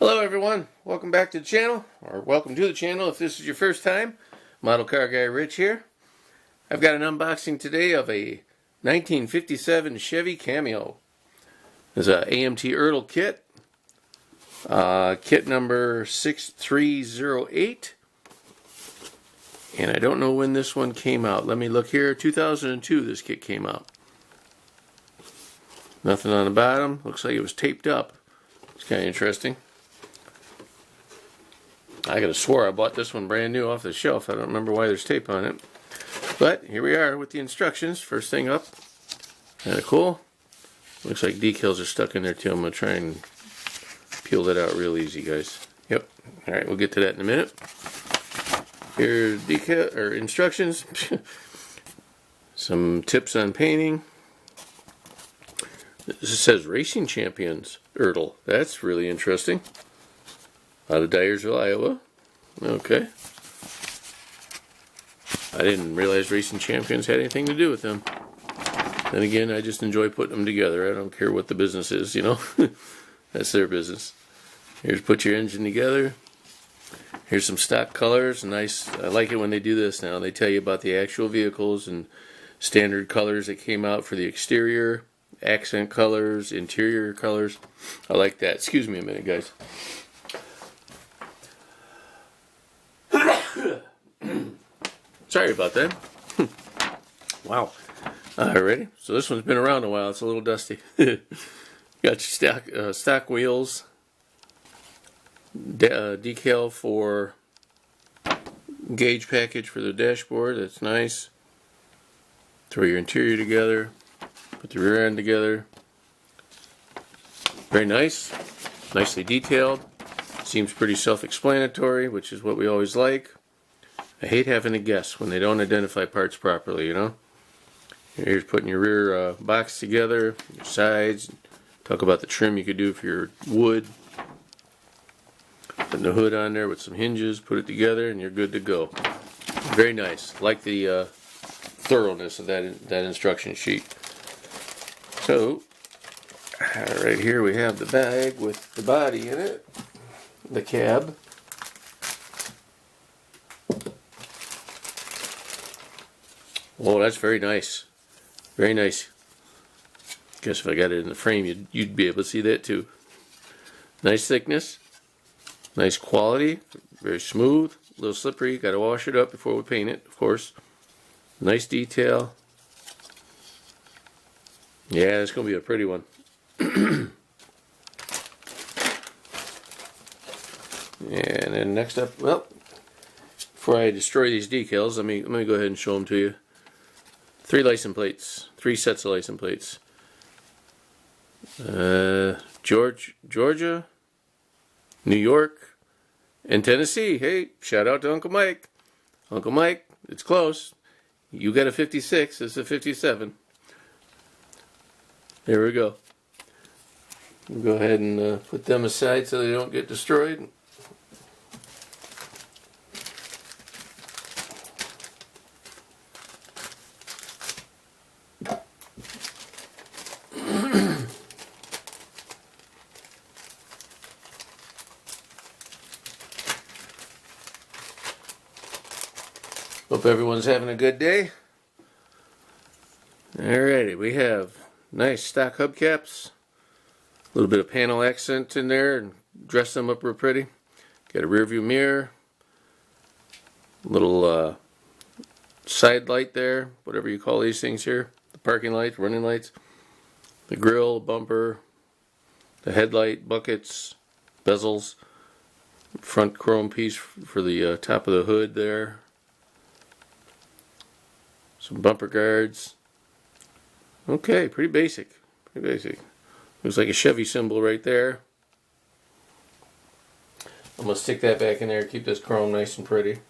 Hello everyone, welcome back to the channel, or welcome to the channel if this is your first time. Model Car Guy Rich here. I've got an unboxing today of a 1957 Chevy Cameo. It's a AMT Ertl kit, kit number 6308, and I don't know when this one came out. Let me look here. 2002 this kit came out. Nothing on the bottom, looks like it was taped up. It's kind of interesting. I could have swore I bought this one brand new off the shelf. I don't remember why there's tape on it. But here we are with the instructions. First thing up. Kind of cool. Looks like decals are stuck in there too. I'm going to try and peel that out real easy, guys. Yep. Alright, we'll get to that in a minute. Here's decal or instructions. Some tips on painting. This says Racing Champions Ertl. That's really interesting. Out of Dyersville, Iowa. Okay. I didn't realize Racing Champions had anything to do with them. Then again, I just enjoy putting them together. I don't care what the business is, you know. That's their business. Here's put your engine together. Here's some stock colors. Nice. I like it when they do this now. They tell you about the actual vehicles and standard colors that came out for the exterior, accent colors, interior colors. I like that. Excuse me a minute, guys. Sorry about that. Wow. Ready? So this one's been around a while. It's a little dusty. Got your stock wheels. Decal for gauge package for the dashboard. That's nice. Throw your interior together. Put the rear end together. Very nice. Nicely detailed. Seems pretty self-explanatory, which is what we always like. I hate having to guess when they don't identify parts properly, you know. Here's putting your rear box together, your sides. Talk about the trim you could do for your wood. Putting the hood on there with some hinges, put it together, and you're good to go. Very nice. Like the thoroughness of that instruction sheet. So, right here we have the bag with the body in it, the cab. Oh, that's very nice. Very nice. Guess if I got it in the frame, you'd be able to see that too. Nice thickness. Nice quality. Very smooth. A little slippery. Got to wash it up before we paint it, of course. Nice detail. Yeah, it's going to be a pretty one. And then next up, well, before I destroy these decals, let me go ahead and show them to you. 3 license plates, 3 sets of license plates. Georgia, New York, and Tennessee. Hey, shout out to Uncle Mike. Uncle Mike, it's close. You got a 56, it's a 57. There we go. We'll go ahead and put them aside so they don't get destroyed. Hope everyone's having a good day. Alrighty, we have nice stock hubcaps. A little bit of panel accent in there and dress them up real pretty. Got a rear view mirror. Little side light there, whatever you call these things here. The parking lights, running lights. The grille, bumper. The headlight, buckets, bezels. Front chrome piece for the top of the hood there. Some bumper guards. Okay, pretty basic. Pretty basic. Looks like a Chevy symbol right there. I'm going to stick that back in there, keep this chrome nice and pretty.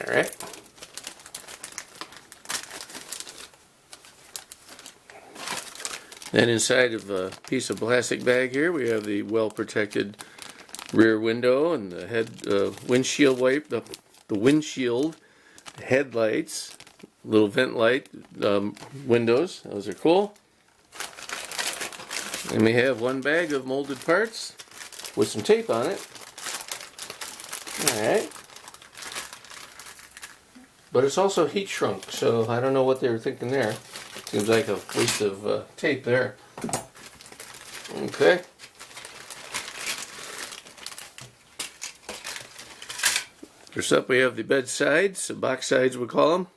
Alright. Then inside of a piece of plastic bag here, we have the well-protected rear window and the head windshield wipe, the windshield, headlights, little vent light windows. Those are cool. And we have one bag of molded parts with some tape on it. Alright. But it's also heat shrunk, so I don't know what they were thinking there. Seems like a waste of tape there. Okay. First up we have the bed sides, the box sides we call them.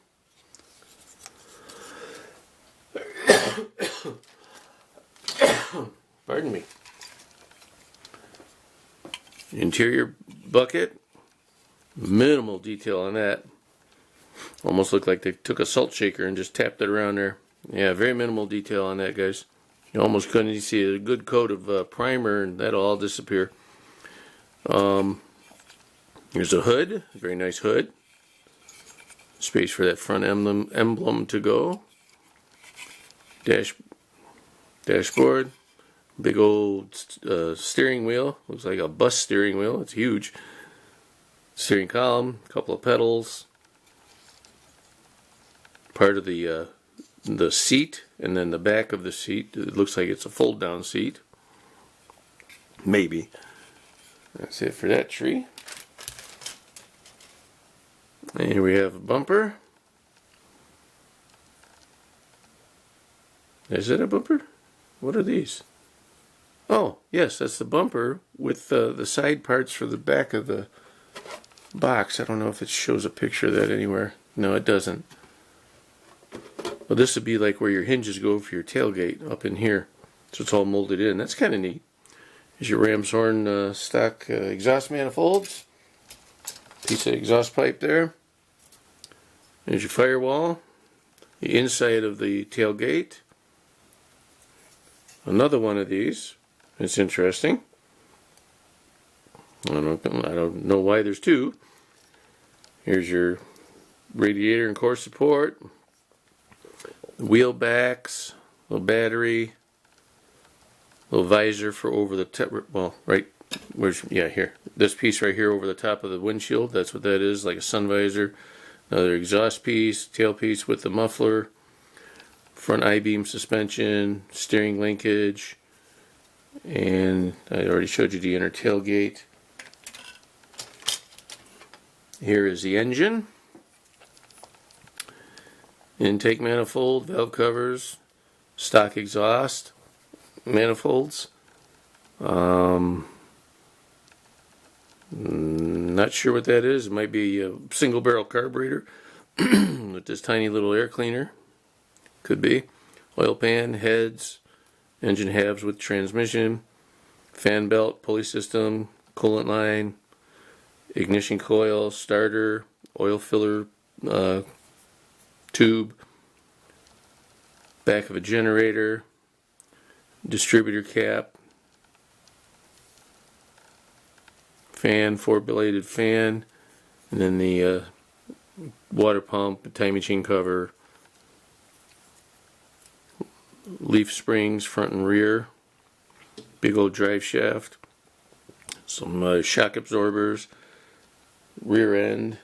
Pardon me. Interior bucket, minimal detail on that. Almost looked like they took a salt shaker and just tapped it around there. Yeah, very minimal detail on that, guys. You almost couldn't see a good coat of primer and that'll all disappear. Here's a hood, a very nice hood. Space for that front emblem to go. Dashboard. Big old steering wheel. Looks like a bus steering wheel. It's huge. Steering column, a couple of pedals. Part of the seat, and then the back of the seat. It looks like it's a fold-down seat. Maybe. That's it for that tree. And here we have a bumper. Is it a bumper? What are these? Oh, yes, that's the bumper with the side parts for the back of the box. I don't know if it shows a picture of that anywhere. No, it doesn't. Well, this would be like where your hinges go for your tailgate up in here. So it's all molded in. That's kind of neat. Here's your ram's horn stock exhaust manifolds. Piece of exhaust pipe there. There's your firewall. The inside of the tailgate. Another one of these. It's interesting. I don't know why there's two. Here's your radiator and core support. Wheel backs, little battery, little visor for over the top. Well, right, here. This piece right here over the top of the windshield. That's what that is, like a sun visor. Another exhaust piece, tail piece with the muffler, front I-beam suspension, steering linkage, and I already showed you the inner tailgate. Here is the engine. Intake manifold, valve covers, stock exhaust manifolds. Not sure what that is. It might be a single barrel carburetor with this tiny little air cleaner. Could be. Oil pan, heads, engine halves with transmission, fan belt, pulley system, coolant line, ignition coil, starter, oil filler tube, back of a generator, distributor cap, fan, four-bladed fan, and then the water pump, time machine cover, leaf springs front and rear, big old drive shaft, some shock absorbers, rear end.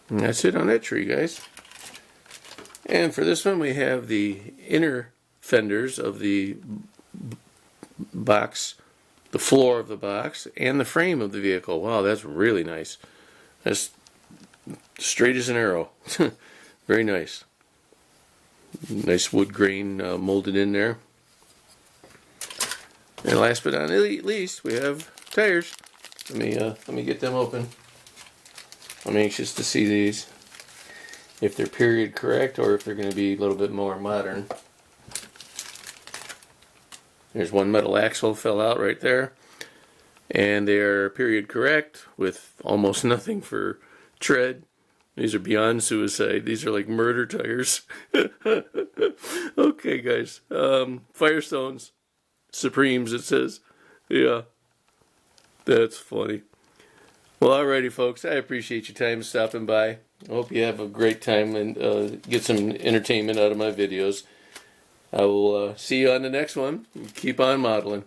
And that's it on that tree, guys. And for this one we have the inner fenders of the box, the floor of the box, and the frame of the vehicle. Wow, that's really nice. That's straight as an arrow. Very nice. Nice wood grain molded in there. And last but not least, we have tires. Let me get them open. I'm anxious to see these, if they're period correct or if they're going to be a little bit more modern. There's one metal axle fell out right there, and they are period correct with almost nothing for tread. These are beyond suicide. These are like murder tires. Okay, guys. Firestones. Supremes, it says. Yeah. That's funny. Well, alrighty, folks. I appreciate your time stopping by. I hope you have a great time and get some entertainment out of my videos. I will see you on the next one. Keep on modeling.